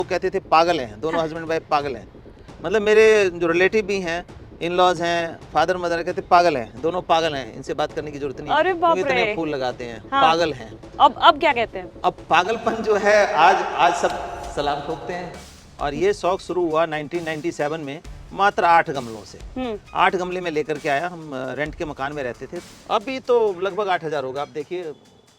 वो कहते थे पागल हैं, दोनों हस्बैंड वाइफ पागल हैं। मतलब मेरे जो रिलेटिव भी हैं, इन लॉज हैं, फादर मदर कहते पागल हैं, दोनों पागल हैं, इनसे बात करने की जरूरत नहीं अरे बाप क्योंकि इतने रे। फूल लगाते हैं। हाँ। पागल हैं। अब क्या कहते हैं? अब पागलपन जो है आज आज सब सलाम ठोकते हैं। और ये शौक शुरू हुआ 1997 में, मात्र 8 गमलों से। 8 गमले में लेकर के आया। हम रेंट के मकान में रहते थे। अभी तो लगभग 8,000 होगा। आप देखिए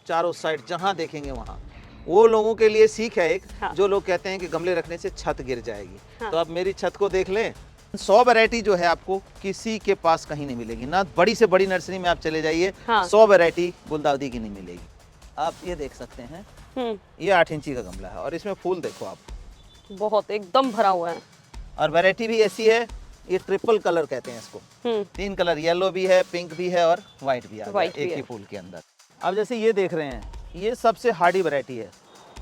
चारों साइड जहाँ देखेंगे वहाँ। वो लोगों के लिए सीख है एक। हाँ। जो लोग कहते हैं कि गमले रखने से छत गिर जाएगी। हाँ। तो अब मेरी छत को देख लें। 100 वैरायटी जो है आपको किसी के पास कहीं नहीं मिलेगी ना। बड़ी से बड़ी नर्सरी में आप चले जाइए, हाँ। 100 वैरायटी गुलदाउदी की नहीं मिलेगी। आप ये देख सकते हैं, ये 8 इंची का गमला है और इसमें फूल देखो आप, बहुत एकदम भरा हुआ है। और वैरायटी भी ऐसी है। ये ट्रिपल कलर कहते हैं इसको। 3 कलर, येलो भी है, पिंक भी है और व्हाइट भी आ गया White भी एक है। ही फूल के अंदर। अब जैसे ये देख रहे हैं, ये सबसे हार्डी वैरायटी है।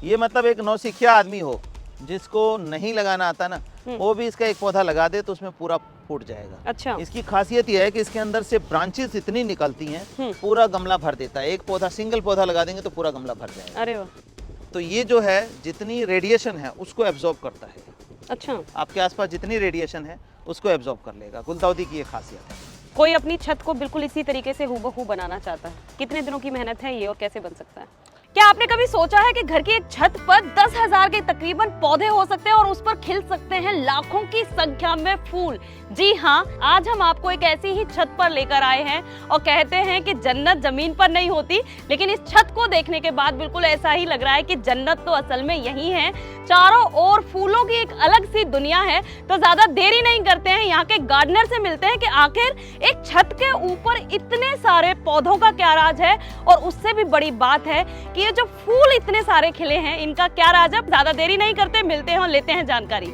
ये मतलब एक नौसिखिया आदमी हो जिसको नहीं लगाना आता ना, वो भी इसका एक पौधा लगा दे तो उसमें पूरा फूट जाएगा। अच्छा। इसकी खासियत यह है कि इसके अंदर से ब्रांचेस इतनी निकलती हैं, पूरा गमला भर देता है। एक पौधा, सिंगल पौधा लगा देंगे तो पूरा गमला भर जाएगा। अरे वाह। तो ये जो है जितनी रेडिएशन है उसको एब्जॉर्ब करता है। अच्छा। आपके आसपास जितनी रेडिएशन है उसको एब्जॉर्ब कर लेगा। गुलदाउदी की ये खासियत है। कोई अपनी छत को बिल्कुल इसी तरीके से हूबहू बनाना चाहता है, कितने दिनों की मेहनत है ये और कैसे बन सकता है? क्या आपने कभी सोचा है कि घर की एक छत पर 10,000 के तकरीबन पौधे हो सकते हैं और उस पर खिल सकते हैं लाखों की संख्या में फूल? जी हाँ, आज हम आपको एक ऐसी ही छत पर लेकर आए हैं और कहते हैं कि जन्नत जमीन पर नहीं होती, लेकिन इस छत को देखने के बाद बिल्कुल ऐसा ही लग रहा है कि जन्नत तो असल में यही है। चारों ओर फूलों की एक अलग सी दुनिया है। तो ज्यादा देरी नहीं करते हैं, यहाँ के गार्डनर से मिलते हैं कि आखिर एक छत के ऊपर इतने सारे पौधों का क्या राज है, और उससे भी बड़ी बात है कि ये जो फूल इतने सारे खिले हैं इनका क्या राज है। ज्यादा देरी नहीं करते, मिलते हैं और लेते हैं जानकारी।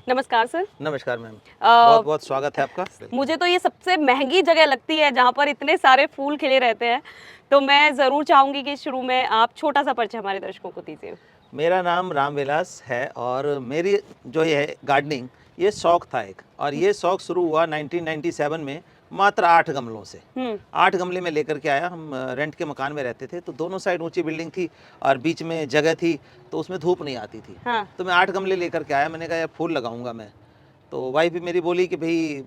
नमस्कार सर। नमस्कार मैम, बहुत बहुत स्वागत है आपका। मुझे तो ये सबसे महंगी जगह लगती है जहाँ पर इतने सारे फूल खिले रहते हैं। तो मैं ज़रूर चाहूँगी कि शुरू में आप छोटा सा परिचय हमारे दर्शकों को दीजिए। मेरा नाम रामविलास है और मेरी जो ये है गार्डनिंग, ये शौक था एक। और ये शौक शुरू हुआ 1997 में, मात्र 8 गमलों से। 8 गमले में लेकर के आया। हम रेंट के मकान में रहते थे, तो दोनों साइड ऊंची बिल्डिंग थी और बीच में जगह थी, तो उसमें धूप नहीं आती थी। हाँ। तो मैं 8 गमले लेकर के आया। मैंने कहा यार फूल लगाऊंगा मैं। तो वाइफ भी मेरी बोली कि भाई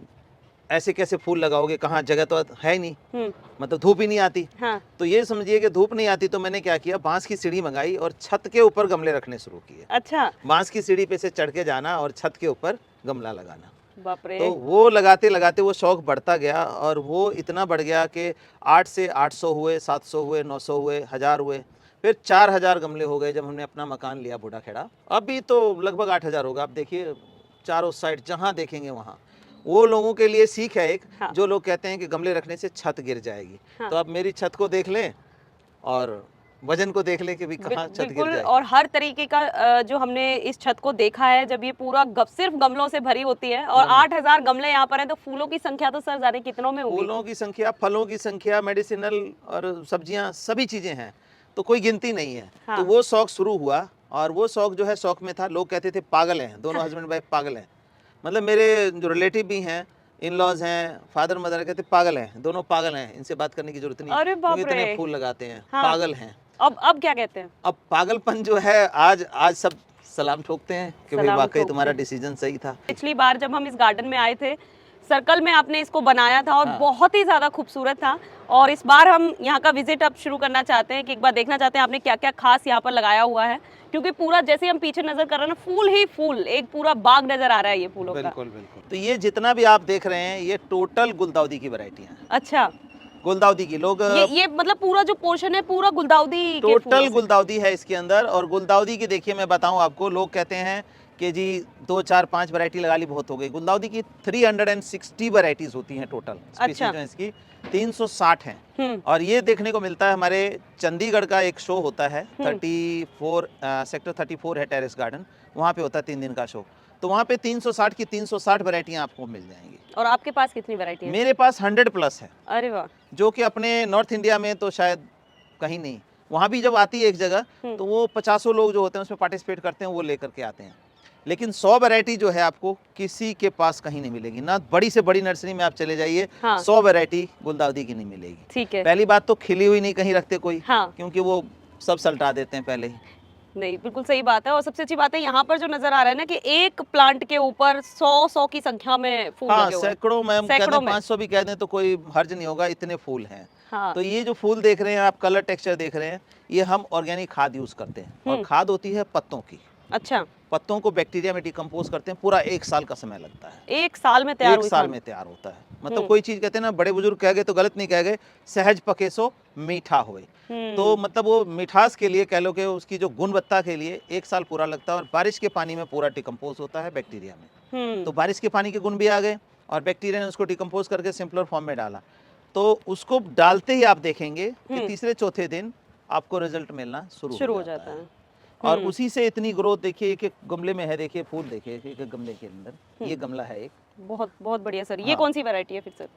ऐसे कैसे फूल लगाओगे, कहाँ, जगह तो है ही नहीं, मतलब धूप ही नहीं आती। हाँ। तो ये समझिए कि धूप नहीं आती, तो मैंने क्या किया, बांस की सीढ़ी मंगाई और छत के ऊपर गमले रखने शुरू किए। अच्छा। बांस की सीढ़ी पे से चढ़ के जाना और छत के ऊपर गमला लगाना। बाप रे। तो वो लगाते लगाते वो शौक बढ़ता गया और वो इतना बढ़ गया कि 8 से 800 हुए, 700 हुए, 900 हुए, 1000 हुए, फिर 4000 गमले हो गए जब हमने अपना मकान लिया बूढ़ा खेड़ा। अभी तो लगभग 8000 होगा। आप देखिए चारों साइड जहाँ देखेंगे वहाँ। वो लोगों के लिए सीख है एक। हाँ। जो लोग कहते हैं कि गमले रखने से छत गिर जाएगी। हाँ। तो अब मेरी छत को देख लें और वजन को देख लें कि भी कहाँ छत गिर बिल्कुल। जाएगी। और हर तरीके का जो हमने इस छत को देखा है, जब ये पूरा सिर्फ गमलों से भरी होती है और 8,000 गमले यहाँ पर हैं, तो फूलों की संख्या तो सर जाने कितनों में होगी? फूलों की संख्या, फलों की संख्या, मेडिसिनल और सब्जियां, सभी चीजें हैं, तो कोई गिनती नहीं है। हाँ। तो वो शौक शुरू हुआ और वो शौक जो है शौक में था। लोग कहते थे पागल हैं, दोनों हस्बैंड वाइफ पागल हैं। मतलब मेरे जो रिलेटिव भी हैं, इन लॉज हैं, फादर मदर कहते पागल हैं, दोनों पागल हैं, इनसे बात करने की जरूरत नहीं अरे बाप क्योंकि इतने रे। फूल लगाते हैं। हाँ। पागल हैं। अब क्या कहते हैं? अब पागलपन जो है आज आज सब सलाम ठोकते हैं कि भाई सलाम वाकई ठोकते तुम्हारा हैं। डिसीजन सही था। पिछली बार जब हम इस गार्डन में आए थे, सर्कल में आपने इसको बनाया था और हाँ। बहुत ही ज्यादा खूबसूरत था। और इस बार हम यहाँ का विजिट अब शुरू करना चाहते हैं कि एक बार देखना चाहते हैं आपने क्या क्या खास यहाँ पर लगाया हुआ है, क्योंकि पूरा जैसे हम पीछे नजर कर रहे हैं ना, फूल ही फूल, एक पूरा बाग नजर आ रहा है ये फूलों का। बिल्कुल बिल्कुल। तो ये जितना भी आप देख रहे हैं ये टोटल गुलदाउदी की वैरायटियां हैं। अच्छा। गुलदाउदी की लोग ये मतलब पूरा जो पोर्शन है पूरा गुलदाउदी के फूलों टोटल से। गुलदाउदी है इसके अंदर। और गुलदाउदी की देखिए मैं बताऊं आपको, लोग कहते हैं कि जी 2 4 5 वैरायटी लगा ली बहुत हो गई। गुलदाउदी की 360 वैरायटीज होती हैं टोटल। अच्छा। जो इसकी 360 हैं। और ये देखने को मिलता है हमारे चंडीगढ़ का एक शो होता है 34 सेक्टर 34 है टेरेस गार्डन, वहाँ पे होता है 3 दिन का शो। तो वहाँ पे 360 की 360 वैरायटियाँ आपको मिल जाएंगी। और आपके पास कितनी वैरायटी है? मेरे पास 100 प्लस है, अरे वाह। जो कि अपने नॉर्थ इंडिया में तो शायद कहीं नहीं। वहाँ भी जब आती है एक जगह तो वो 50 लोग जो होते हैं उसमें पार्टिसिपेट करते हैं, वो लेकर के आते हैं। लेकिन 100 वैरायटी जो है आपको किसी के पास कहीं नहीं मिलेगी ना। बड़ी से बड़ी नर्सरी में आप चले जाइए, हाँ। 100 वैरायटी गुलदाउदी की नहीं मिलेगी। ठीक है। पहली बात तो खिली हुई नहीं कहीं रखते कोई, हाँ। क्योंकि वो सब सल्टा देते हैं पहले ही। नहीं, बिल्कुल सही बात है। और सबसे अच्छी बात है यहाँ पर जो नजर आ रहा है ना कि एक प्लांट के ऊपर 100 की संख्या में फूल हाँ, लगे हुए हैं। सैकड़ों में हम कहते सैकड़ों हैं, में। 500 भी कह दें तो कोई हर्ज नहीं होगा, इतने फूल हैं। हाँ। तो ये जो फूल देख रहे हैं आप, कलर टेक्सचर देख रहे हैं, ये हम ऑर्गेनिक खाद यूज करते हैं। और खाद होती है पत्तों की। अच्छा, पत्तों को बैक्टीरिया में डिकम्पोज करते हैं, पूरा 1 साल का समय लगता है। 1 साल में तैयार 1 हुई साल खाद? में तैयार होता है। मतलब कोई चीज कहते हैं ना, बड़े बुजुर्ग कह गए तो गलत नहीं कह गए, सहज पके सो मीठा होए। तो मतलब वो मिठास के लिए कह लो कि उसकी जो गुणवत्ता के लिए 1 साल पूरा लगता है। और बारिश के पानी में पूरा डिकम्पोज होता है बैक्टीरिया में। तो बारिश के पानी के गुण भी आ गए और बैक्टीरिया ने उसको डिकम्पोज करके सिंपलर फॉर्म में डाला। तो उसको डालते ही आप देखेंगे कि तीसरे चौथे दिन आपको रिजल्ट मिलना शुरू हो जाता है। और उसी से इतनी ग्रोथ देखिए, एक एक गमले में है, देखिए फूल देखिए एक एक गमले के अंदर। ये गमला है एक। बहुत बहुत बढ़िया सर। ये हाँ। कौन सी वैरायटी है फिर सर?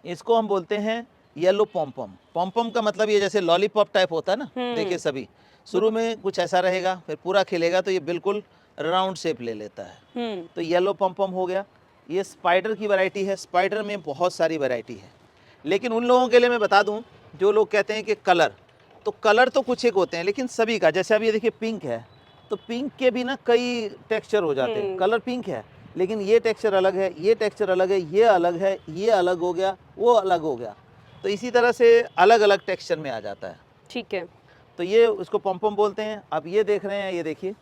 इसको हम बोलते हैं येलो पॉम्पम। पॉम्पम का मतलब ये जैसे लॉलीपॉप टाइप होता है ना, देखिए सभी शुरू में कुछ ऐसा रहेगा, फिर पूरा खिलेगा तो ये बिल्कुल राउंड शेप ले लेता है। तो येलो पॉम्पम हो गया। ये स्पाइडर की वैरायटी है। स्पाइडर में बहुत सारी वैरायटी है, लेकिन उन लोगों के लिए मैं बता दूं जो लोग कहते हैं कि कलर, तो कलर तो कुछ एक होते हैं, लेकिन सभी का, जैसे अब ये देखिए पिंक है, तो पिंक के भी ना कई टेक्सचर हो जाते हैं। कलर पिंक है लेकिन ये टेक्सचर अलग है, ये टेक्सचर अलग है, ये अलग है, ये अलग हो गया, वो अलग हो गया। तो इसी तरह से अलग अलग टेक्सचर में आ जाता है। ठीक है। तो ये उसको पॉम्पम बोलते हैं। अब ये देख रहे हैं, ये देखिए,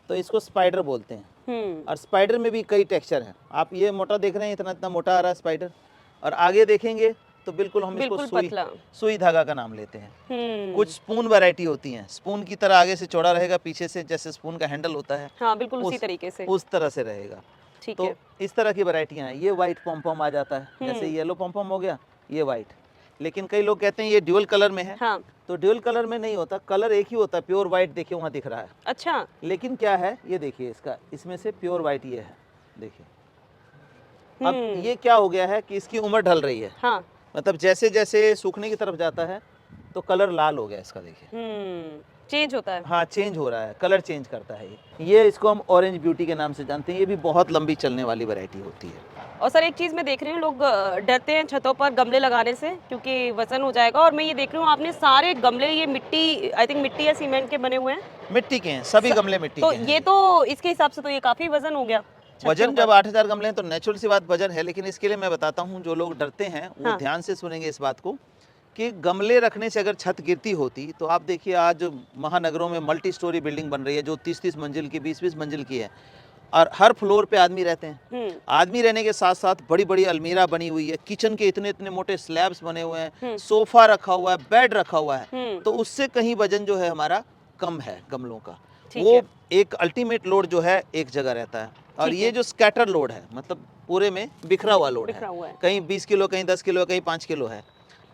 तो इसको स्पाइडर बोलते हैं। और स्पाइडर में भी कई टेक्सचर हैं। आप ये मोटा देख रहे हैं, इतना इतना मोटा आ रहा है स्पाइडर, और आगे देखेंगे तो बिल्कुल हम इसको सुई धागा का नाम लेते हैं। कुछ स्पून वैरायटी होती हैं, स्पून की तरह आगे से चौड़ा रहेगा, पीछे से जैसे स्पून का हैंडल होता है, हाँ, बिल्कुल उसी तरीके से, उस तरह से रहेगा। ठीक तो है। इस तरह की वैरायटियां हैं। ये व्हाइट पॉम्पम आ जाता है, जैसे येलो पॉम्पम हो गया, ये व्हाइट। लेकिन कई लोग कहते हैं ये ड्यूअल कलर में है। हाँ। तो ड्यूअल कलर में नहीं होता, कलर एक ही होता है, प्योर व्हाइट। देखिए वहाँ दिख रहा है। अच्छा। लेकिन क्या है, ये देखिए इसका, इसमें से प्योर व्हाइट ये है, देखिए। अब ये क्या हो गया है कि इसकी उम्र ढल रही है। हाँ। मतलब जैसे जैसे सूखने की तरफ जाता है तो कलर लाल हो गया इसका, देखिए। चेंज होता है। हाँ, चेंज हो रहा है, कलर चेंज करता है ये इसको हम ऑरेंज ब्यूटी के नाम से जानते हैं। ये भी बहुत लंबी चलने वाली वैरायटी होती है। और सर एक चीज़ मैं देख रही हूँ, लोग डरते हैं छतों पर गमले लगाने से क्योंकि वजन हो जाएगा। और मैं ये देख रही हूँ आपने सारे गमले, ये मिट्टी, आई थिंक मिट्टी या सीमेंट के बने हुए हैं। मिट्टी के हैं, सभी गमले मिट्टी तो के हैं। ये तो इसके हिसाब से तो ये काफ़ी वजन हो गया। वजन जब 8000 गमले हैं तो नेचुरल सी बात वजन है। लेकिन इसके लिए मैं बताता हूँ, जो लोग डरते हैं वो ध्यान से सुनेंगे इस बात को, कि गमले रखने से अगर छत गिरती होती, तो आप देखिए आज महानगरों में मल्टी स्टोरी बिल्डिंग बन रही है जो 30-30 मंजिल की, 20-20 मंजिल की है, और हर फ्लोर पे आदमी रहते हैं। आदमी रहने के साथ साथ बड़ी बड़ी अलमीरा बनी हुई है, किचन के इतने इतने मोटे स्लैब्स बने हुए हैं, सोफा रखा हुआ है, बेड रखा हुआ है। तो उससे कहीं वजन जो है हमारा कम है गमलों का। वो एक अल्टीमेट लोड जो है एक जगह रहता है। और ये जो स्कैटर लोड है, मतलब पूरे में बिखरा हुआ लोड है, कहीं 20 किलो, कहीं 10 किलो, कहीं 5 किलो है।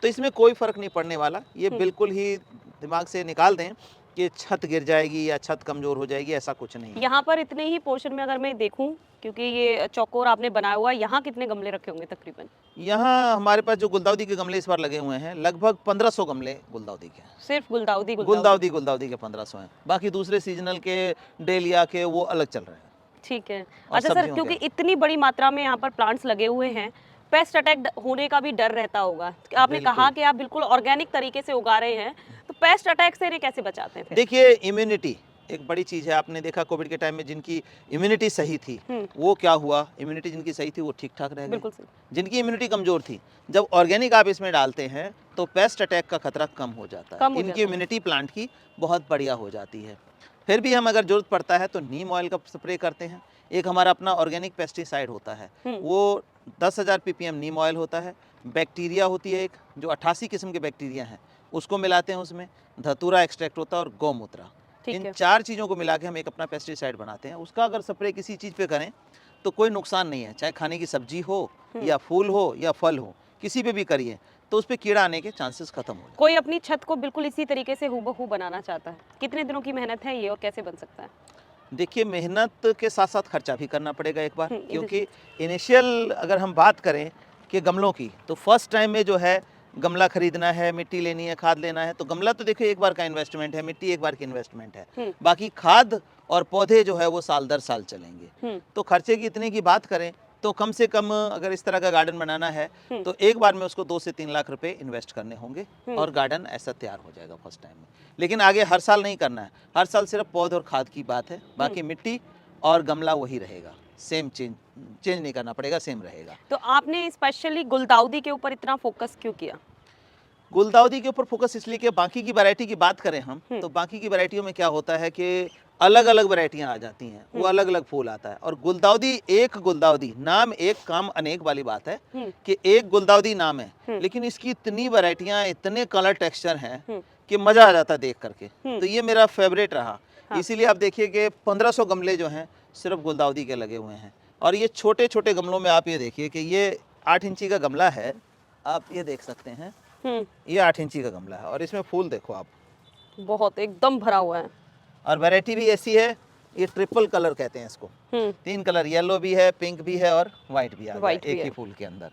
तो इसमें कोई फर्क नहीं पड़ने वाला। ये बिल्कुल ही दिमाग से निकाल दें कि छत गिर जाएगी या छत कमजोर हो जाएगी, ऐसा कुछ नहीं है। यहाँ पर इतने ही पोर्शन में अगर मैं देखूं, क्योंकि ये चौकोर आपने बनाया हुआ है, यहाँ कितने गमले रखे होंगे तकरीबन? यहाँ हमारे पास जो गुलदाउदी के गमले इस बार लगे हुए हैं, लगभग 1500 गमले गुलदाउदी के। सिर्फ गुलदाउदी गुलदाउदी के 1500 हैं। बाकी दूसरे सीजनल के, डेलिया के, वो अलग चल रहे हैं। ठीक है। अच्छा सर, क्योंकि इतनी बड़ी मात्रा में यहाँ पर प्लांट्स लगे हुए हैं, पेस्ट अटैक होने का भी डर रहता होगा। आपने कहा कि आप बिल्कुल ऑर्गेनिक तरीके से उगा रहे हैं, तो पेस्ट अटैक से इन्हें कैसे बचाते हैं फिर? देखिए, इम्यूनिटी एक बड़ी चीज है। आपने देखा कोविड के टाइम में जिनकी इम्यूनिटी सही थी, वो क्या हुआ, इम्यूनिटी जिनकी सही थी वो ठीक ठाक रह गए। जिनकी इम्यूनिटी कमजोर थी, जब ऑर्गेनिक आप इसमें डालते हैं तो पेस्ट अटैक का खतरा कम हो जाता है। इनकी इम्यूनिटी प्लांट की बहुत बढ़िया हो जाती है। फिर भी हम अगर जरूरत पड़ता है तो नीम ऑयल का स्प्रे करते हैं। एक हमारा अपना ऑर्गेनिक पेस्टिसाइड होता है, वो 10,000 ppm नीम ऑयल होता है। बैक्टीरिया होती है एक, जो 88 किस्म के बैक्टीरिया हैं, उसको मिलाते हैं उसमें। धतूरा एक्सट्रैक्ट होता है और गौमूत्रा। इन 4 चीज़ों को मिला के हम एक अपना पेस्टिसाइड बनाते हैं। उसका अगर स्प्रे किसी चीज़ पे करें तो कोई नुकसान नहीं है, चाहे खाने की सब्जी हो या फूल हो या फल हो, किसी पे भी करिए तो उस पर कीड़ा आने के चांसेस खत्म हो जाए। कोई अपनी छत को बिल्कुल इसी तरीके से हूबहू बनाना चाहता है, कितने दिनों की मेहनत है ये और कैसे बन सकता है? देखिए, मेहनत के साथ साथ खर्चा भी करना पड़ेगा एक बार, क्योंकि इनिशियल अगर हम बात करें कि गमलों की, तो फर्स्ट टाइम में जो है गमला खरीदना है, मिट्टी लेनी है, खाद लेना है, तो गमला तो देखो एक बार का इन्वेस्टमेंट है, मिट्टी एक बार की इन्वेस्टमेंट है। बाकी खाद और पौधे जो है वो साल दर साल चलेंगे। तो खर्चे की इतने की बात करें तो कम से कम अगर इस तरह का गार्डन बनाना है तो एक बार में उसको 2 से 3 लाख रुपए इन्वेस्ट करने होंगे और गार्डन ऐसा तैयार हो जाएगा फर्स्ट टाइम में। लेकिन आगे हर साल नहीं करना है, हर साल सिर्फ पौधे और खाद की बात है, बाकी मिट्टी और गमला वही रहेगा, सेम चेंज नहीं करना पड़ेगा, सेम रहेगा। तो आपने स्पेशली गुलदाउदी के ऊपर इतना फोकस क्यों किया? गुलदाउदी के ऊपर फोकस इसलिए कि बाकी की वैरायटी की बात करें हम तो बाकी की वैरायटियों में क्या होता है कि अलग अलग वैरायटियां आ जाती हैं, वो अलग अलग फूल आता है। और गुलदाउदी एक गुलदाउदी, नाम एक काम अनेक वाली बात है कि एक गुलदाउदी नाम है, लेकिन इसकी इतनी वैरायटियां, इतने कलर टेक्सचर हैं कि मजा आ जाता है देख करके। तो ये मेरा फेवरेट रहा। इसीलिए आप देखिए कि 1500 गमले जो हैं सिर्फ गुलदाउदी के लगे हुए हैं। और ये छोटे छोटे गमलों में आप ये देखिए कि ये 8 इंची का गमला है, आप ये देख सकते हैं, ये 8 इंची का गमला है और इसमें फूल देखो आप, बहुत एकदम भरा हुआ है। और वैरायटी भी ऐसी है, ये ट्रिपल कलर कहते हैं इसको, 3 कलर, येलो भी है, पिंक भी है और व्हाइट भी आ गया एक ही फूल के अंदर।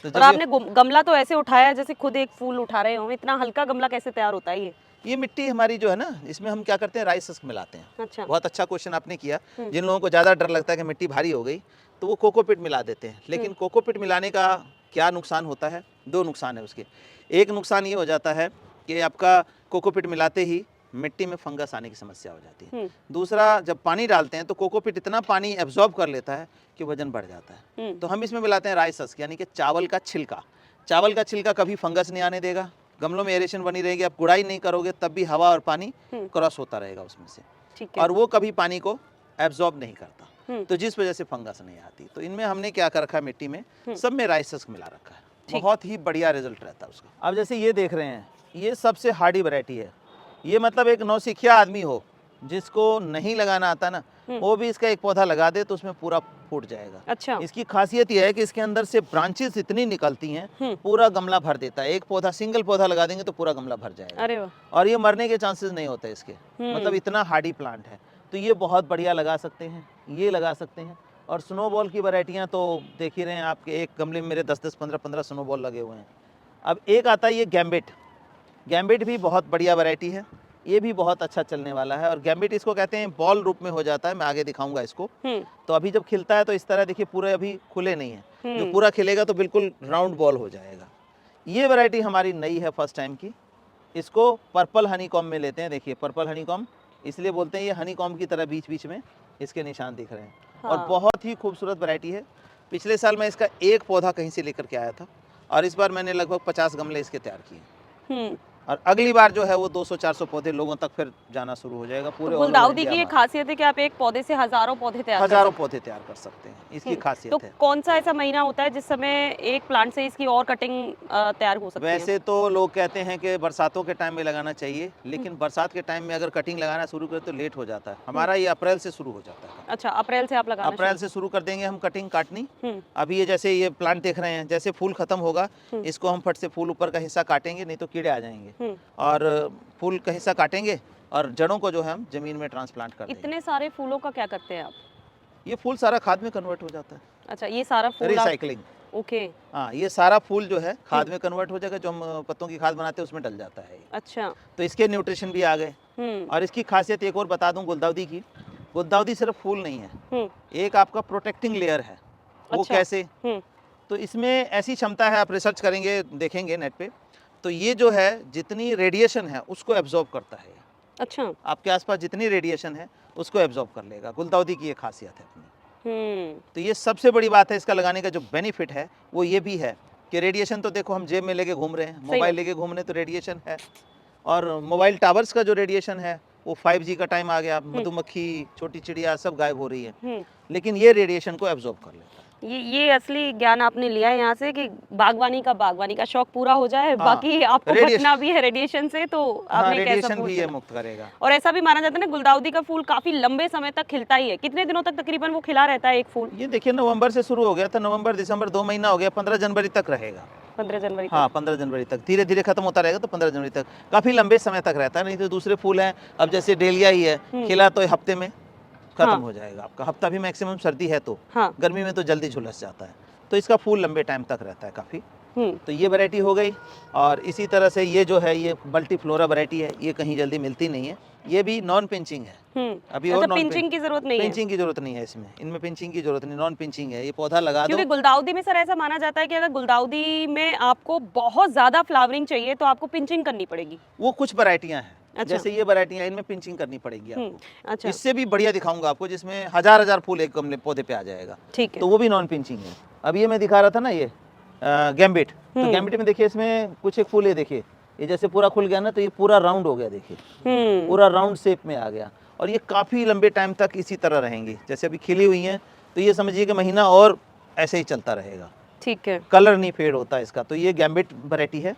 तो और आपने गमला तो ऐसे उठाया जैसे खुद एक फूल उठा रहे हो, इतना हल्का गमला कैसे तैयार होता है ये मिट्टी हमारी जो है ना, इसमें हम क्या करते हैं, राइस हस्क मिलाते हैं। अच्छा। बहुत अच्छा क्वेश्चन आपने किया। जिन लोगों को ज़्यादा डर लगता है कि मिट्टी भारी हो गई तो वो कोकोपीट मिला देते हैं, लेकिन कोकोपीट मिलाने का क्या नुकसान होता है? 2 नुकसान है उसके। एक नुकसान ये हो जाता है कि आपका कोकोपीट मिलाते ही मिट्टी में फंगस आने की समस्या हो जाती है। दूसरा, जब पानी डालते हैं तो कोकोपीट इतना पानी एब्जॉर्ब कर लेता है कि वजन बढ़ जाता है। तो हम इसमें मिलाते हैं राइस हस्क, यानी कि चावल का छिलका। चावल का छिलका कभी फंगस नहीं आने देगा, गमलों में एरेशन बनी रहेगी, आप गुड़ाई नहीं करोगे तब भी हवा और पानी क्रॉस होता रहेगा उसमें से, और वो कभी पानी को एब्जॉर्ब नहीं करता, तो जिस वजह से फंगस नहीं आती। तो इनमें हमने क्या कर रखा है, मिट्टी में सब में राइस हस्क मिला रखा है, बहुत ही बढ़िया रिजल्ट रहता है उसका। अब जैसे ये देख रहे हैं, ये सबसे हार्डी वैरायटी है। ये मतलब एक नौसिखिया आदमी हो जिसको नहीं लगाना आता ना, वो भी इसका एक पौधा लगा दे तो उसमें पूरा फूट जाएगा। अच्छा। इसकी खासियत यह है कि इसके अंदर से ब्रांचेस इतनी निकलती हैं, पूरा गमला भर देता है। एक पौधा, सिंगल पौधा लगा देंगे तो पूरा गमला भर जाएगा। अरे वाह। और ये मरने के चांसेस नहीं होते इसके, मतलब इतना हार्डी प्लांट है। तो ये बहुत बढ़िया लगा सकते हैं, ये लगा सकते हैं। और स्नोबॉल की वैरायटियाँ तो देख ही रहे हैं आपके, एक गमले में मेरे 10-10, 15-15 स्नोबॉल लगे हुए हैं। अब एक आता है ये गैम्बिट। गैम्बिट भी बहुत बढ़िया वैरायटी है, ये भी बहुत अच्छा चलने वाला है। और गैम्बिट इसको कहते हैं बॉल रूप में हो जाता है, मैं आगे दिखाऊंगा इसको। तो अभी जब खिलता है तो इस तरह देखिए, पूरे अभी खुले नहीं है, जो पूरा खिलेगा तो बिल्कुल राउंड बॉल हो जाएगा। ये वैरायटी हमारी नई है, फर्स्ट टाइम की। इसको पर्पल हनीकॉम में लेते हैं। देखिए पर्पल हनीकॉम इसलिए बोलते हैं, ये हनीकॉम की तरह बीच बीच में इसके निशान दिख रहे हैं। और बहुत ही खूबसूरत वैरायटी है। पिछले साल मैं इसका एक पौधा कहीं से लेकर के आया था और इस बार मैंने लगभग 50 गमले इसके तैयार किए। और अगली बार जो है वो 200-400 पौधे लोगों तक फिर जाना शुरू हो जाएगा पूरे। तो गुलदाउदी की ये खासियत है कि आप एक पौधे से हजारों पौधे तैयार कर सकते हैं, इसकी खासियत तो है। कौन सा ऐसा महीना होता है जिस समय एक प्लांट से इसकी और कटिंग तैयार हो सकती है? वैसे तो लोग कहते हैं कि बरसातों के टाइम में लगाना चाहिए, लेकिन बरसात के टाइम में अगर कटिंग लगाना शुरू करें तो लेट हो जाता है। हमारा ये अप्रैल से शुरू हो जाता है। अच्छा, अप्रैल से आप लगाना? अप्रैल से शुरू कर देंगे हम कटिंग काटनी। अभी ये जैसे ये प्लांट देख रहे हैं, जैसे फूल खत्म होगा इसको हम फट से फूल ऊपर का हिस्सा काटेंगे, नहीं तो कीड़े आ जाएंगे। और फूल का हिस्सा काटेंगे और जड़ों को जो है हम जमीन में ट्रांसप्लांट कर देंगे। इतने सारे फूलों का क्या करते हैं आप? ये फूल सारा खाद में कन्वर्ट हो जाता है। अच्छा, ये सारा फूल रिसाइकलिंग। ओके। हाँ, ये सारा फूल जो है खाद में कन्वर्ट हो जाएगा, जो हम पत्तों की खाद बनाते हैं उसमें डल जाता है। अच्छा। तो इसके न्यूट्रिशन भी आ गए। और इसकी खासियत एक और बता दूं गुलदाउदी की, गुलदाउदी सिर्फ फूल नहीं है, एक आपका प्रोटेक्टिंग लेयर है। वो कैसे? तो इसमें ऐसी क्षमता है, आप रिसर्च करेंगे, देखेंगे नेट पे, तो ये जो है जितनी रेडिएशन है उसको एब्जॉर्ब करता है। अच्छा। आपके आसपास जितनी रेडिएशन है उसको एब्जॉर्ब कर लेगा। गुलदाउदी की ये खासियत है अपनी। तो ये सबसे बड़ी बात है इसका लगाने का। जो बेनिफिट है वो ये भी है कि रेडिएशन तो देखो हम जेब में लेके घूम रहे हैं, मोबाइल लेके घूम रहे हैं तो रेडिएशन है। और मोबाइल टावर्स का जो रेडिएशन है वो 5G का टाइम आ गया, मधुमक्खी, छोटी चिड़िया सब गायब हो रही है, लेकिन ये रेडिएशन को एब्जॉर्ब कर लेता है। ये असली ज्ञान आपने लिया है यहाँ से कि बागवानी का शौक पूरा हो जाए। बाकी आपको बचना भी है रेडिएशन से, तो आपने रेडिएशन भी ये मुक्त करेगा। और ऐसा भी माना जाता है ना, गुलदाउदी का फूल काफी लंबे समय तक खिलता ही है। कितने दिनों तक तकरीबन वो खिला रहता है एक फूल? ये देखिए नवंबर से शुरू हो गया था, नवंबर दिसंबर 2 महीना हो गया, 15 जनवरी तक रहेगा। 15 जनवरी? हाँ, 15 जनवरी तक। धीरे धीरे खत्म होता रहेगा तो 15 जनवरी तक काफी लंबे समय तक रहता है। नहीं तो दूसरे फूल हैं, अब जैसे डेलिया ही है, खिला तो हफ्ते में खत्म हो जाएगा आपका। हफ्ता भी मैक्सिमम सर्दी है तो, गर्मी में तो जल्दी झुलस जाता है। तो इसका फूल लंबे टाइम तक रहता है काफी। तो ये वैरायटी हो गई। और इसी तरह से ये जो है ये मल्टीफ्लोरा वैरायटी है, ये कहीं जल्दी मिलती नहीं है, ये भी नॉन पिंचिंग है। अभी और पिंचिंग की जरूरत नहीं है। पिंचिंग की जरूरत नहीं है इसमें, इनमें पिंचिंग की जरूरत नहीं, नॉन पिंचिंग है। ये पौधा लगा दो। क्योंकि गुलदाउदी में सर ऐसा माना जाता है कि अगर गुलदाउदी में आपको बहुत ज्यादा फ्लावरिंग चाहिए तो आपको पिंचिंग करनी पड़ेगी। वो कुछ वैरायटियां हैं, अच्छा। जैसे ये वैरायटियां, इनमें पिंचिंग करनी पड़ेगी आपको। अच्छा, इससे भी बढ़िया दिखाऊंगा आपको, जिसमें हजार हजार फूल एक गमले पौधे पे आ जाएगा, ठीक है। तो वो भी नॉन पिंचिंग है। अब ये मैं दिखा रहा था ना, ये गैम्बिट, तो गैम्बिट में देखिए इसमें कुछ एक फूल है, देखिए ये जैसे पूरा खुल गया ना, तो ये पूरा राउंड हो गया, देखिए पूरा राउंड शेप में आ गया। और ये काफी लंबे टाइम तक इसी तरह रहेंगी, जैसे अभी खिली हुई हैं, तो ये समझिए कि महीना और ऐसे ही चलता रहेगा, ठीक है। कलर नहीं फेड होता इसका। तो ये गैम्बिट वैरायटी है,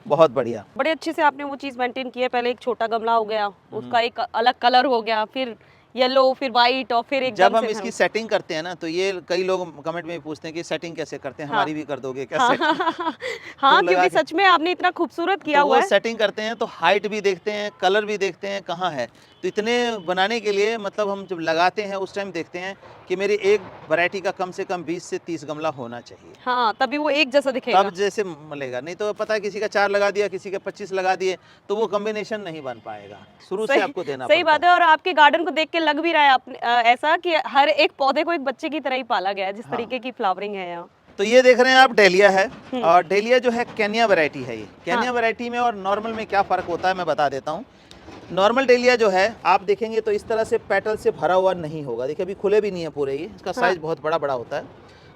बहुत बढ़िया। बड़े अच्छे से आपने वो चीज मेंटेन की है। पहले एक छोटा गमला हो गया, उसका एक अलग कलर हो गया, फिर येलो, फिर वाइट, और फिर जब हम इसकी सेटिंग करते हैं ना, तो ये कई लोग कमेंट में पूछते हैं कि सेटिंग कैसे करते हैं, हमारी भी कर दोगे क्या सेटिंग? हाँ, क्योंकि सच में आपने इतना खूबसूरत किया हुआ है। सेटिंग करते हैं तो हाइट भी देखते हैं, कलर भी देखते हैं कहाँ है। तो इतने बनाने के लिए मतलब हम जब लगाते हैं उस टाइम देखते हैं कि मेरी एक वैरायटी का कम से कम 20 से 30 गमला होना चाहिए। हाँ, तभी वो एक जैसा दिखेगा, तब जैसे मिलेगा। नहीं तो पता है किसी का 4 लगा दिया, किसी का 25 लगा दिए, तो वो कॉम्बिनेशन नहीं बन पाएगा। शुरू से आपको देना सही बात है। और आपके गार्डन को देख के लग भी रहा है ऐसा कि हर एक पौधे को एक बच्चे की तरह ही पाला गया है, जिस तरीके की फ्लावरिंग है यहाँ। तो ये देख रहे हैं आप, डेलिया है, और डेलिया जो है केन्या वैरायटी है। ये केन्या वैरायटी में और नॉर्मल में क्या फ़र्क होता है मैं बता देता हूँ। नॉर्मल डेलिया जो है आप देखेंगे तो इस तरह से पेटल से भरा हुआ नहीं होगा, देखिए अभी खुले भी नहीं है पूरे, ये इसका साइज बहुत बड़ा बड़ा होता है।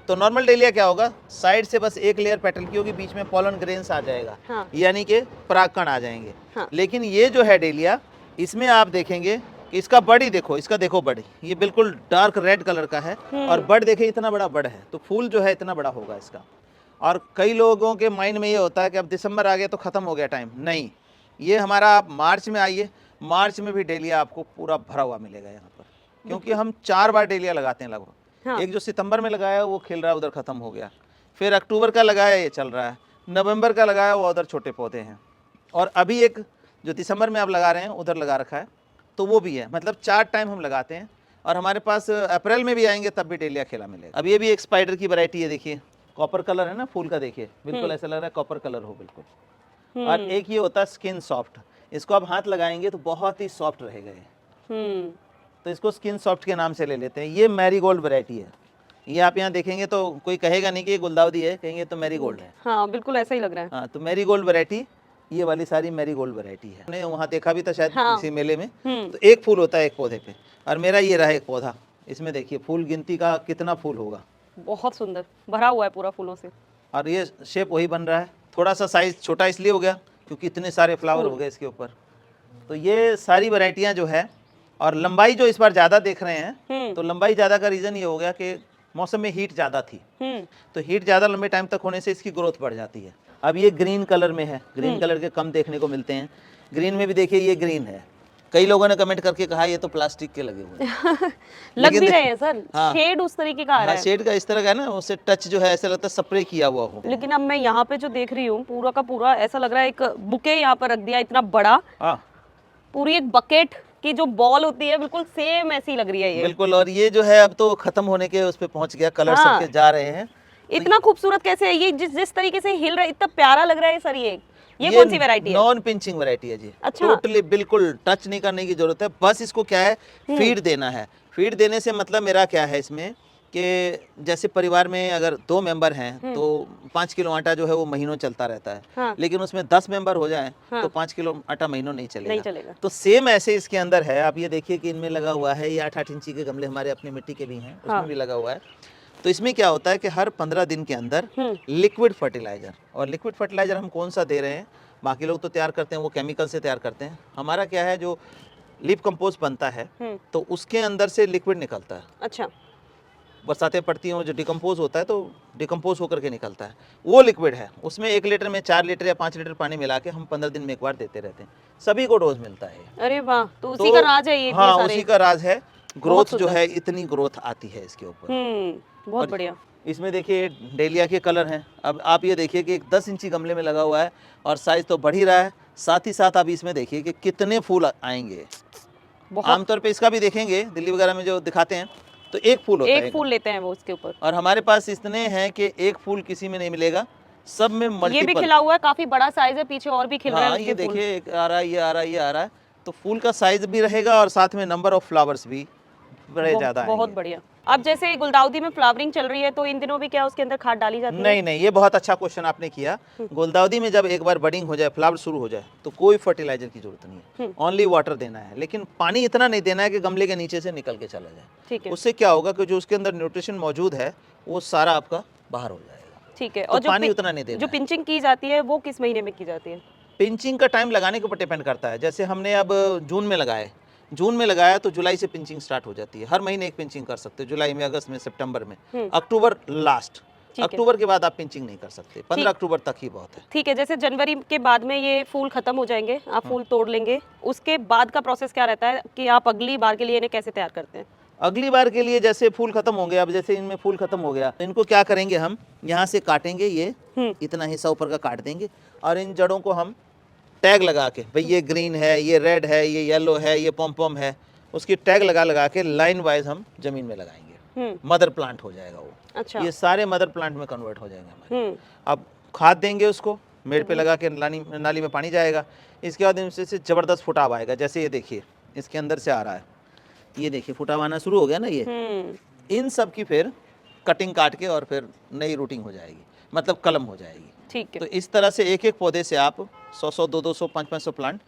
तो नॉर्मल डेलिया क्या होगा, साइड से बस एक लेयर पेटल की होगी, बीच में पॉलन ग्रेन्स आ जाएगा, यानी कि परागकण आ जाएंगे। लेकिन ये जो है डेलिया, इसमें आप देखेंगे कि इसका बड़ी देखो, इसका देखो बड़ी, ये बिल्कुल डार्क रेड कलर का है, और बड देखिए इतना बड़ा बड है, तो फूल जो है इतना बड़ा होगा इसका। और कई लोगों के माइंड में ये होता है कि अब दिसंबर आ गया तो ख़त्म हो गया टाइम, नहीं, ये हमारा आप मार्च में आइए, मार्च में भी डेलिया आपको पूरा भरा हुआ मिलेगा यहाँ पर, क्योंकि हम 4 बार डेलिया लगाते हैं लगभग। एक जो सितंबर में लगाया वो खिल रहा है, उधर ख़त्म हो गया, फिर अक्टूबर का लगाया ये चल रहा है, नवंबर का लगाया वो उधर छोटे पौधे हैं, और अभी एक जो दिसंबर में आप लगा रहे हैं उधर लगा रखा है, तो वो भी है। मतलब 4 टाइम हम लगाते हैं, और हमारे पास अप्रैल में भी आएंगे तब भी डेलिया खिला मिलेगा। अब ये भी एक स्पाइडर की वैरायटी है, देखिए कॉपर कलर है ना फूल का, देखिए बिल्कुल ऐसा लग रहा है कॉपर कलर हो बिल्कुल। और एक ये होता है स्किन सॉफ्ट, इसको आप हाथ लगाएंगे तो बहुत ही सॉफ्ट रहेगा ये, तो इसको स्किन सॉफ्ट के नाम से ले लेते हैं। ये मैरीगोल्ड वैरायटी है, ये आप यहाँ देखेंगे तो कोई कहेगा नहीं कि ये गुलदाउदी है, कहेंगे तो मैरीगोल्ड है। हाँ, बिल्कुल ऐसा ही लग रहा है। हाँ, तो मैरीगोल्ड वैरायटी, ये वाली सारी मैरीगोल्ड वैरायटी है। मैंने वहाँ देखा भी था शायद किसी मेले में, तो एक फूल होता है एक पौधे पे, और मेरा ये रहा एक पौधा, इसमें देखिए फूल गिनती का कितना फूल होगा, बहुत सुंदर भरा हुआ है पूरा फूलों से। और ये शेप वही बन रहा है, थोड़ा सा साइज छोटा इसलिए हो गया क्योंकि इतने सारे फ्लावर हो गए इसके ऊपर। तो ये सारी वैरायटियाँ जो है, और लंबाई जो इस बार ज़्यादा देख रहे हैं, तो लंबाई ज़्यादा का रीज़न ये हो गया कि मौसम में हीट ज़्यादा थी, तो हीट ज़्यादा लंबे टाइम तक होने से इसकी ग्रोथ बढ़ जाती है। अब ये ग्रीन कलर में है, ग्रीन कलर के कम देखने को मिलते हैं, ग्रीन में भी देखिए ये ग्रीन है। कई लोगों ने कमेंट करके कहा ये तो प्लास्टिक के लगे हुए हैं लग भी रहे हैं सर, शेड उस तरीके का आ रहा है। शेड का इस तरह का है ना, उससे टच जो है ऐसा लगता है स्प्रे किया हुआ हो। लेकिन अब मैं यहाँ पे जो देख रही हूँ पूरा का पूरा ऐसा लग रहा है एक बुके यहाँ पर रख दिया इतना बड़ा, पूरी एक बकेट की जो बॉल होती है बिल्कुल सेम ऐसी लग रही है ये, बिल्कुल। और ये जो है अब तो खत्म होने के उस पे पहुंच गया, कलर सबके जा रहे हैं। इतना खूबसूरत कैसे है ये, जिस तरीके से हिल रहा है इतना प्यारा लग रहा है सर। ये कौन सी वैरायटी है? नॉन पिंचिंग वैरायटी है जी। अच्छा। टोटली बिल्कुल टच नहीं करने की जरूरत है, बस इसको क्या है फीड देना है। फीड देने से मतलब मेरा क्या है इसमें कि जैसे परिवार में अगर 2 मेंबर हैं तो 5 किलो आटा जो है वो महीनों चलता रहता है। हाँ। लेकिन उसमें 10 मेंबर हो जाए तो 5 किलो आटा महीनों नहीं चलेगा। तो सेम ऐसे इसके अंदर है। आप ये देखिए कि इनमें लगा हुआ है, ये 8-8 इंची के गमले हमारे अपने मिट्टी के भी हैं, उसमें भी लगा हुआ है। तो इसमें क्या होता है कि हर 15 दिन के अंदर लिक्विड फर्टिलाइजर, और लिक्विड फर्टिलाइजर हम कौन सा दे रहे हैं, बाकी लोग तो तैयार करते हैं वो केमिकल से तैयार करते हैं, हमारा क्या है जो लीफ कंपोस्ट बनता है तो उसके अंदर से लिक्विड निकलता है। अच्छा। बरसातें पड़ती हैं, जो डिकम्पोज होता है तो डिकम्पोज होकर के निकलता है, वो लिक्विड है। उसमें 1 लीटर में 4 लीटर या 5 लीटर पानी मिला के हम 15 दिन में एक बार देते रहते हैं, सभी को डोज मिलता है। अरे वाह, तो उसी का राज है ये। हाँ, उसी का राज है, ग्रोथ जो है इतनी ग्रोथ आती है इसके ऊपर। बहुत बढ़िया। इसमें देखिए डेलिया के कलर हैं। अब आप ये देखिए कि एक 10 इंची गमले में लगा हुआ है और साइज तो बढ़ ही रहा है, साथ ही साथ आप इसमें देखिए कि कितने फूल आएंगे। आमतौर पे इसका भी देखेंगे दिल्ली वगैरह में जो दिखाते हैं तो एक फूल होता है, एक फूल लेते हैं वो उसके ऊपर, और हमारे पास इतने हैं कि एक फूल किसी में नहीं मिलेगा, सब में ये भी मल्टीपल। खिला हुआ है, काफी बड़ा साइज है, पीछे और भी खिल रहा हाँ, है ये उसके फूल। देखिए, एक आ रहा है, ये आ रहा है, ये आ रहा है। तो फूल का साइज भी रहेगा और साथ में नंबर ऑफ फ्लावर्स भी बड़े ज्यादा बहुत आएंगे। बढ़िया। अब जैसे गुलदाउदी में फ्लावरिंग चल रही है, तो इन दिनों भी क्या उसके अंदर खाद डाली जाती है? नहीं नहीं, ये बहुत अच्छा क्वेश्चन आपने किया। गुलदाउदी में जब एक बार बडिंग हो जाए, फ्लावर शुरू हो जाए, तो कोई फर्टिलाइजर की जरूरत नहीं है, ओनली वाटर देना है। लेकिन पानी इतना नहीं देना है कि गमले के नीचे से निकल के चला जाए। ठीक है, उससे क्या होगा कि जो उसके अंदर न्यूट्रिशन मौजूद है वो सारा आपका बाहर हो जाएगा। ठीक है। तो और पानी उतना नहीं देना जो है। पिंचिंग की जाती है वो किस महीने में की जाती है? पिंचिंग का टाइम लगाने के ऊपर डिपेंड करता है। जैसे हमने अब जून में लगाए, जून में लगाया तो जुलाई से पिंचिंग स्टार्ट हो जाती है। हर महीने एक पिंचिंग कर सकते हो, जुलाई में, अगस्त में, सितंबर में, अक्टूबर लास्ट। है। अक्टूबर के बाद आप पिंचिंग नहीं कर सकते, 15 अक्टूबर तक ही बहुत है। ठीक है, जैसे जनवरी के बाद में ये फूल खत्म हो जाएंगे, आप फूल तोड़ लेंगे, उसके बाद का प्रोसेस क्या रहता है कि आप अगली बार के लिए इन्हें कैसे तैयार करते हैं? अगली बार के लिए जैसे फूल खत्म हो गया, अब जैसे इनमें फूल खत्म हो गया, तो इनको क्या करेंगे, हम यहाँ से काटेंगे, ये इतना हिस्सा ऊपर का काट देंगे और इन जड़ों को हम टैग लगा के, भाई ये ग्रीन है, ये रेड है, ये येलो है, ये पॉम है, उसकी टैग लगा के लाइन वाइज हम जमीन में लगाएंगे। मदर प्लांट हो जाएगा वो। अच्छा। ये सारे मदर प्लांट में कन्वर्ट हो जाएंगे हमारे। अब खाद देंगे उसको, मेड़ पे लगा के नाली में पानी जाएगा। इसके बाद इनसे से जबरदस्त फुटाव आएगा। जैसे ये देखिए, इसके अंदर से आ रहा है, ये देखिए फुटाव आना शुरू हो गया ना। ये इन सब की फिर कटिंग काट के और फिर नई रूटिंग हो जाएगी, मतलब कलम हो जाएगी। ठीक है। तो इस तरह से एक एक पौधे से आप 100-100, 200-200, 500-500 प्लांट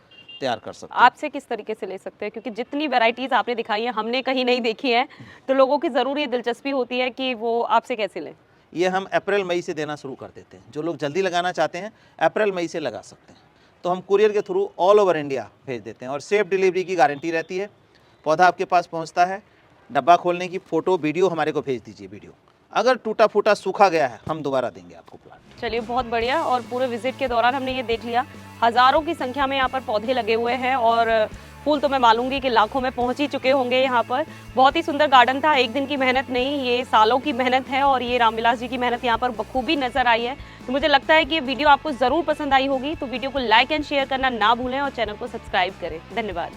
तैयार कर सकते हैं। आपसे किस तरीके से ले सकते हैं, क्योंकि जितनी वैरायटीज आपने दिखाई है हमने कहीं नहीं देखी है, तो लोगों की जरूर ये दिलचस्पी होती है कि वो आपसे कैसे लें। ये हम अप्रैल मई से देना शुरू कर देते हैं। जो लोग जल्दी लगाना चाहते हैं अप्रैल मई से लगा सकते हैं। तो हम कुरियर के थ्रू ऑल ओवर इंडिया भेज देते हैं और सेफ डिलीवरी की गारंटी रहती है। पौधा आपके पास पहुंचता है, डब्बा खोलने की फ़ोटो वीडियो हमारे को भेज दीजिए। वीडियो अगर टूटा फूटा सूखा गया है, हम दोबारा देंगे आपको प्लांट। चलिए, बहुत बढ़िया। और पूरे विजिट के दौरान हमने ये देख लिया, हजारों की संख्या में यहाँ पर पौधे लगे हुए हैं और फूल तो मैं मानूंगी कि लाखों में पहुंच ही चुके होंगे यहाँ पर। बहुत ही सुंदर गार्डन था, एक दिन की मेहनत नहीं, ये सालों की मेहनत है और ये रामविलास जी की मेहनत यहाँ पर बखूबी नजर आई है। तो मुझे लगता है कि ये वीडियो आपको जरूर पसंद आई होगी। तो वीडियो को लाइक एंड शेयर करना ना भूलें और चैनल को सब्सक्राइब करें। धन्यवाद।